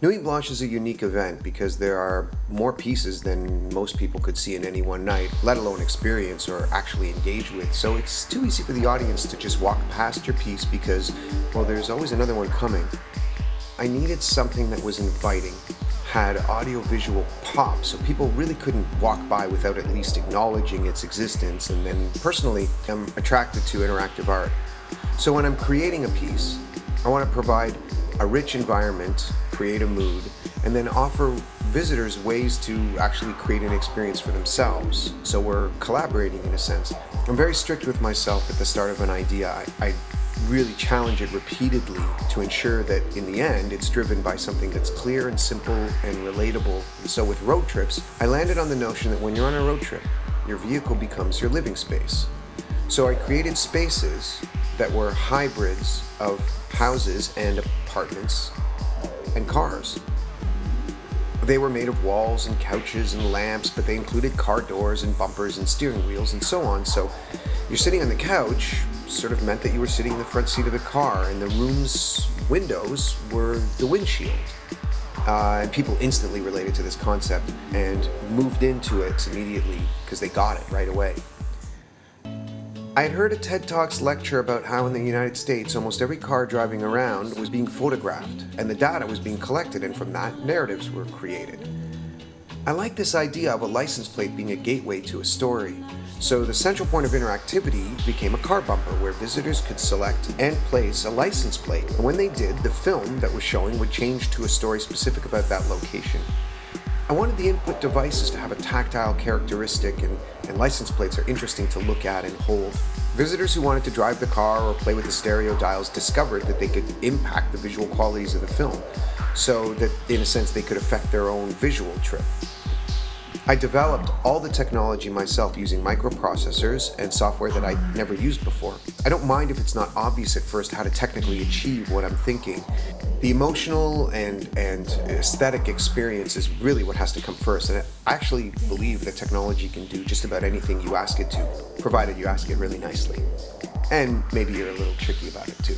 Nuit Blanche is a unique event because there are more pieces than most people could see in any one night, let alone experience or actually engage with. So it's too easy for the audience to just walk past your piece because, well, there's always another one coming. I needed something that was inviting, had audio-visual pop, so people really couldn't walk by without at least acknowledging its existence. And then personally, I'm attracted to interactive art. So when I'm creating a piece, I want to provide a rich environment, create a mood, and then offer visitors ways to actually create an experience for themselves. So we're collaborating in a sense. I'm very strict with myself at the start of an idea. I really challenge it repeatedly to ensure that in the end it's driven by something that's clear and simple and relatable. And so with road trips, I landed on the notion that when you're on a road trip, your vehicle becomes your living space. So I created spaces that were hybrids of houses and apartments and cars. They were made of walls and couches and lamps, but they included car doors and bumpers and steering wheels and so on. So you're sitting on the couch sort of meant that you were sitting in the front seat of the car, and the room's windows were the windshield. And people instantly related to this concept and moved into it immediately because they got it right away. I had heard a TED Talks lecture about how in the United States almost every car driving around was being photographed and the data was being collected, and from that narratives were created. I like this idea of a license plate being a gateway to a story. So the central point of interactivity became a car bumper where visitors could select and place a license plate. And when they did, the film that was showing would change to a story specific about that location. I wanted the input devices to have a tactile characteristic, and license plates are interesting to look at and hold. Visitors who wanted to drive the car or play with the stereo dials discovered that they could impact the visual qualities of the film, so that in a sense they could affect their own visual trip. I developed all the technology myself using microprocessors and software that I'd never used before. I don't mind if it's not obvious at first how to technically achieve what I'm thinking. The emotional and aesthetic experience is really what has to come first, and I actually believe that technology can do just about anything you ask it to, provided you ask it really nicely. And maybe you're a little tricky about it too.